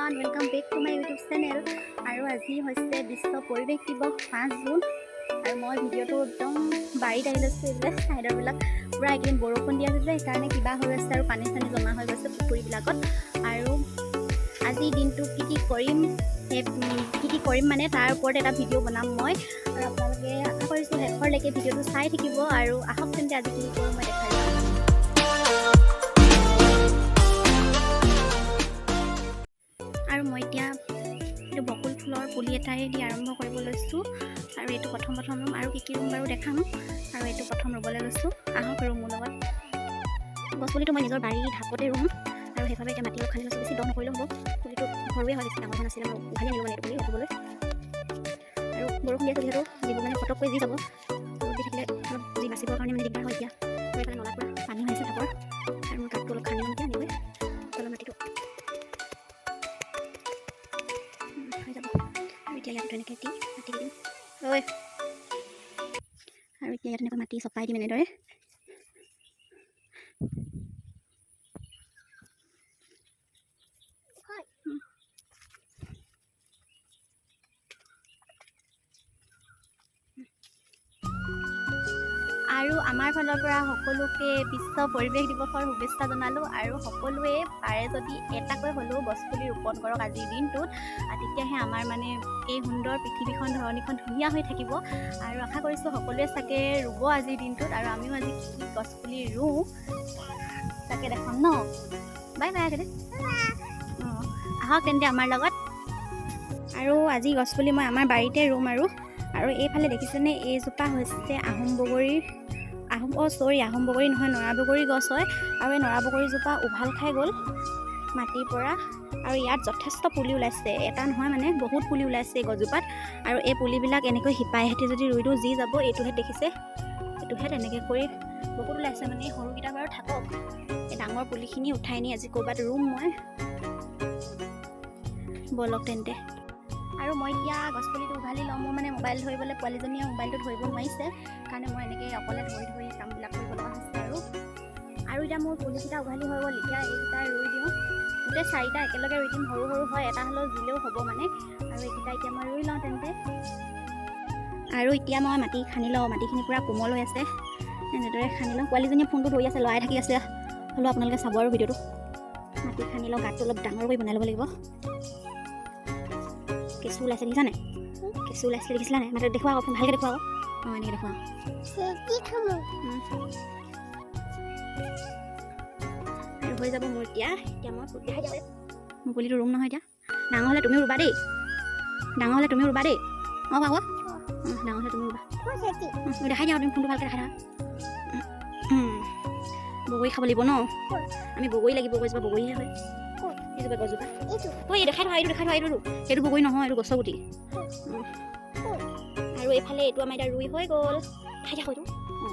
everyone, welcome back to my YouTube channel. আৰু আজি হৈছে বিশ্ব পৰিৱেশ দিৱস 5 জুন আৰু মই ভিডিঅ'টো একদম বাৰীত আহি লৈছোঁ যে চাইডৰবিলাক পুৰা একদিন বৰষুণ দি আছে যে সেইকাৰণে কিবা হৈ আছে আৰু পানী চানী জমা হৈ গৈছে পুখুৰীবিলাকত আৰু আজি দিনটো কি কৰিম মানে তাৰ ওপৰত এটা ভিডিঅ' বনাম মই আৰু আপোনালোকে আশা কৰিছোঁ শেষৰলৈকে ভিডিঅ'টো চাই থাকিব আৰু আহক তেন্তে আজি কি কৰোঁ মই দেখাই যাম। আৰু মই এতিয়া এইটো বকুল ফুলৰ পুলি এটাই দি আৰম্ভ কৰিব লৈছোঁ আৰু এইটো প্ৰথম ৰুম আৰু কি ৰুম বাৰু দেখাম আৰু এইটো প্ৰথম ৰুবলৈ লৈছোঁ আহক ৰুম মোৰ লগত। গছপুলিটো মই নিজৰ বাৰীৰ ঢাপতে ৰুম আৰু সেইফালে এতিয়া মাটি খালি লৈছোঁ, বেছি দ নকৰিলেও হ'ব, পুলিটো সৰুৱে হয়, বেছি ডাঙৰ হোৱা নাছিলে, মই উঘালি আনিলোঁ মানে এইটো পুলি ৰাখিবলৈ। আৰু বৰষুণ দি আছে যিহেতু যিবোৰ মানে ফটককৈ দি যাব, ৰ'দ দি থাকিলে অলপ যি বাচিবৰ কাৰণে মানে দিগদাৰ হয় এতিয়া। আৰু এইফালে নলা পৰা পানী হৈ আছে ঢাপৰ আৰু মই গাঁতটো অলপ খান্দি ল'ম এতিয়া আনিবলৈ তলৰ মাটিটো হৈ যাব। আৰু এতিয়া ইয়াত এনেকৈ দি মাটি দিম ঐ, আৰু এতিয়া ইয়াত এনেকৈ মাটি চপাই দিম এনেদৰে। আৰু আমাৰ ফালৰ পৰা সকলোকে বিশ্ব পৰিৱেশ দিৱসৰ শুভেচ্ছা জনালোঁ আৰু সকলোৱে পাৰে যদি এটাকৈ হ'লেও গছপুলি ৰোপণ কৰক আজিৰ দিনটোত, তেতিয়াহে আমাৰ মানে এই সুন্দৰ পৃথিৱীখন ধৰণীখন ধুনীয়া হৈ থাকিব। আৰু আশা কৰিছোঁ সকলোৱে চাগে ৰুব আজিৰ দিনটোত আৰু আমিও আজি কি গছপুলি ৰুওঁ তাকে দেখাম ন। বাই বাই তেন্তে, আহক তেন্তে আমাৰ লগত। আৰু আজি গছপুলি মই আমাৰ বাৰীতে ৰুম আৰু এইফালে দেখিছেনে এইজোপা হৈছে আহোম বগৰী নহয়, নৰা বগৰী গছ হয় আৰু এই নৰা বগৰীজোপা উভাল খাই গ'ল মাটিৰ পৰা আৰু ইয়াত যথেষ্ট পুলি ওলাইছে, এটা নহয় মানে বহুত পুলি ওলাইছে এই গছজোপাত। আৰু এই পুলিবিলাক এনেকৈ শিপাই হেঁতি যদি ৰুই দিওঁ যি যাব, এইটোহে দেখিছে, এইটোহে তেনেকৈ কৰি বহুত ওলাইছে মানে। এই সৰুকেইটা বাৰু থাকক, এই ডাঙৰ পুলিখিনি উঠাই নি আজি ক'ৰবাত ৰুম মই, ব'লক তেন্তে। আৰু মই এতিয়া গছপুলিটো উঘালি লওঁ, মোৰ মানে মোবাইল ধৰিবলৈ পোৱালীজনীয়ে মোবাইলটো ধৰিব নোৱাৰিছে কাৰণে মই এনেকৈ অকলে ধৰি কামবিলাক কৰিব লগা হৈছে। আৰু এতিয়া মোৰ পুলিকেইটা উঘালি হৈ গ'ল, এতিয়া এইকেইটা ৰুই দিওঁ, গোটেই 4টা একেলগে ৰুই দিম, সৰু সৰু হয়, এটা হ'লেও দিলেও হ'ব মানে। আৰু এইকেইটা এতিয়া মই ৰুই লওঁ তেন্তে। আৰু এতিয়া মই মাটি খান্দি লওঁ, মাটিখিনি পূৰা কোমল হৈ আছে, এনেদৰে খান্দি লওঁ। পোৱালীজনীয়ে ফোনটো ধৰি আছে, লৰাই থাকি আছে, হ'লেও আপোনালোকে চাব আৰু ভিডিঅ'টো। মাটি খান্দি লওঁ, গাঁতটো অলপ ডাঙৰ কৰি বনাই ল'ব লাগিব। কেঁচু ওলাইছে দেখিছা নাই, কেঁচু ওলাইছে দেখিছিলা নাই, মাটি দেখুৱা আকৌ ভালকৈ দেখুৱা আকৌ, এনেকৈ দেখুৱা। আৰু হৈ যাব মোৰ এতিয়া মই দেখাই যাওঁ। মোৰ পুলিটো ৰুম নহয় এতিয়া, ডাঙৰ হ'লে তুমিও ৰুবা দেই, ডাঙৰ হ'লে তুমিও ৰুবা দেই। অঁ আকৌ ডাঙৰ হ'লে তুমি ৰুবা, দেখাই দিয়া, তুমি ফোনটো ভালকৈ দেখাই থাকা। বগৰী খাব লাগিব ন, আমি বগৰী লাগিব, গছজোপা বগৰীহে হয়, এইজোপা গছজোপা এই দেখাই থোৱা, এইটো সেইটো বগৰী নহয়, এইটো গছৰ গুটি। আৰু এইফালে এইটো আমাৰ এতিয়া ৰুই হৈ গ'ল, খাই দিয়া হয়তো,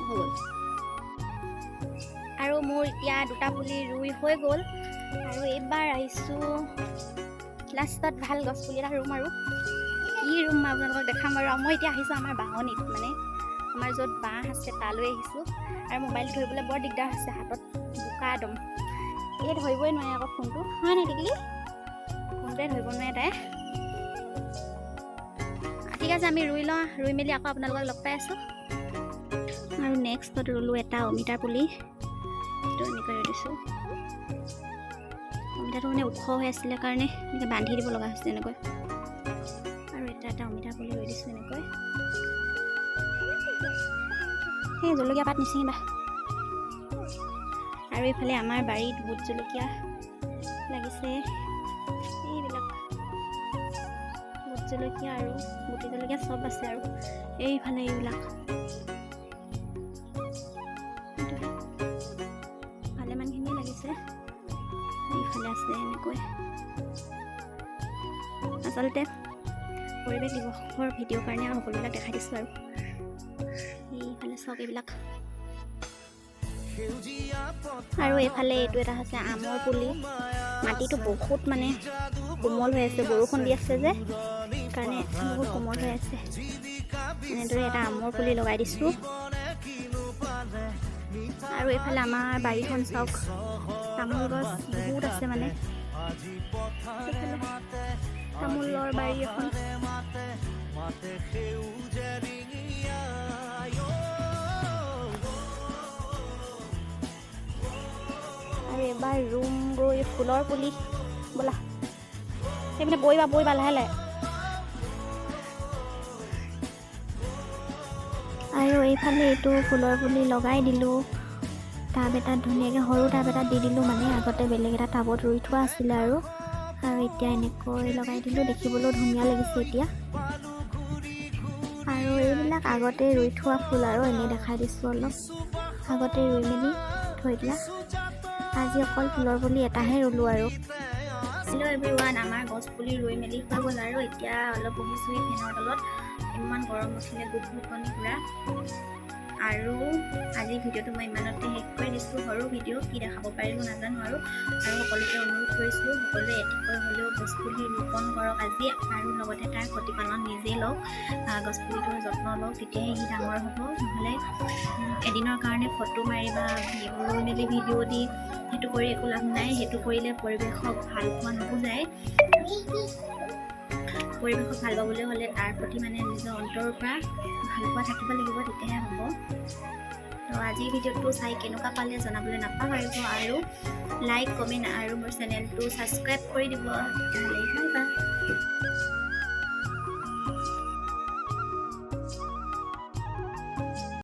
হৈ গ'ল। আৰু মোৰ এতিয়া 2টা পুলি ৰুই হৈ গ'ল আৰু এইবাৰ আহিছোঁ লাষ্টত ভাল গছপুলি এটা ৰুম। আৰু কি ৰুম মই আপোনালোকক দেখাম আৰু মই এতিয়া আহিছোঁ আমাৰ বাঁহনিত, মানে আমাৰ য'ত বাঁহ আছে তালৈ আহিছোঁ। আৰু মোবাইলটো ধৰিবলৈ বৰ দিগদাৰ হৈছে, হাতত বোকা একদম, এই ধৰিবই নোৱাৰে আকৌ ফোনটো, হয় নাই টিকলি, ফোনটোৱে ধৰিব নোৱাৰে তাই। ঠিক আছে, আমি ৰুই লওঁ, ৰুই মেলি আকৌ আপোনালোকক লগ পাই আছোঁ। আৰু নেক্সটত ৰুলোঁ এটা অমিতাৰ পুলি, এইটো এনেকৈ ৰুই দিছোঁ। অমিতাটো মানে ওখ হৈ আছিলে কাৰণে এনেকৈ বান্ধি দিব লগা হৈছে এনেকৈ। আৰু এটা অমিতাৰ পুলি ৰুই দিছোঁ এনেকৈ। সেই জলকীয়া পাত নিচিঙিবা। আৰু এইফালে আমাৰ বাৰীত ভোট জলকীয়া লাগিছে, এইবিলাক ভোট জলকীয়া আৰু গুটি জলকীয়া চব আছে। আৰু এইফালে এইবিলাক ভালেমানখিনিয়ে লাগিছে, এইফালে আছে এনেকৈ। আচলতে পৰিৱেশ দিৱসৰ ভিডিঅ'ৰ কাৰণে আৰু সকলোবিলাক দেখাই দিছোঁ। আৰু এইফালে চব এইবিলাক, আৰু এইফালে এইটো এটা হৈছে আমৰ পুলি, মাটিটো বহুত মানে কোমল হৈ আছে, বৰষুণ দি আছে যে সেইকাৰণে বহুত কোমল হৈ আছে। এনেদৰে এটা আমৰ পুলি লগাই দিছোঁ। আৰু এইফালে আমাৰ বাৰীখন চাওক, তামোল গছ বহুত আছে মানে। তামোলৰ বাৰী এখন। আৰু এবাৰ ৰুম গৈ ফুলৰ পুলি ব'লা সেইপিনে বইবা লাহে লাহে। আৰু এইফালে এইটো ফুলৰ পুলি লগাই দিলোঁ, টাব এটাত ধুনীয়াকৈ সৰু টাব এটাত দি দিলোঁ, মানে আগতে বেলেগ এটা টাবত ৰুই থোৱা আছিলে আৰু এতিয়া এনেকৈ লগাই দিলোঁ, দেখিবলৈও ধুনীয়া লাগিছে এতিয়া। আৰু এইবিলাক আগতে ৰুই থোৱা ফুল আৰু এনেই দেখাই দিছোঁ অলপ, আগতে ৰুই মেলি থৈ দিয়া। আজি অকল ফুলৰ পুলি এটাহে ৰুলোঁ আৰু। হেল্ল' এভৰিৱান, আমাৰ গছ পুলি ৰুই মেলি হৈ গ'ল আৰু এতিয়া অলপ বহিছোঁ ফেনৰ তলত। ইমান গৰম উঠিলে গুপগুপনি পুৰা। আৰু আজিৰ ভিডিঅ'টো মই ইমানতে শেষ কৰি দিছোঁ, সৰু ভিডিঅ', কি দেখাব পাৰিলোঁ নাজানো আৰু সকলোকে অনুৰোধ কৰিছোঁ সকলোৱে এটিকৈ হ'লেও গছপুলি ৰোপণ কৰক আজি, আৰু লগতে তাৰ প্ৰতিপালন নিজেই লওক, গছপুলিটোৰ যত্ন লওক, তেতিয়াহে সি ডাঙৰ হ'ব। নহ'লে এদিনৰ কাৰণে ফটো মাৰি বা ৰুই মেলি ভিডিঅ' দি সেইটো কৰি একো লাভ নাই। সেইটো কৰিলে পৰিৱেশক ভাল পোৱা নুবুজায়। পৰিৱেশক ভাল পাবলৈ হ'লে তাৰ প্ৰতি মানে নিজৰ অন্তৰৰ পৰা ভাল পোৱা থাকিব লাগিব, তেতিয়াহে হ'ব। তো আজিৰ ভিডিঅ'টো চাই কেনেকুৱা পালে জনাবলৈ নাপাহৰিব, আৰু লাইক কমেণ্ট আৰু মোৰ চেনেলটো ছাবস্ক্ৰাইব কৰি দিব। তেতিয়াহ'লে বাই বাই।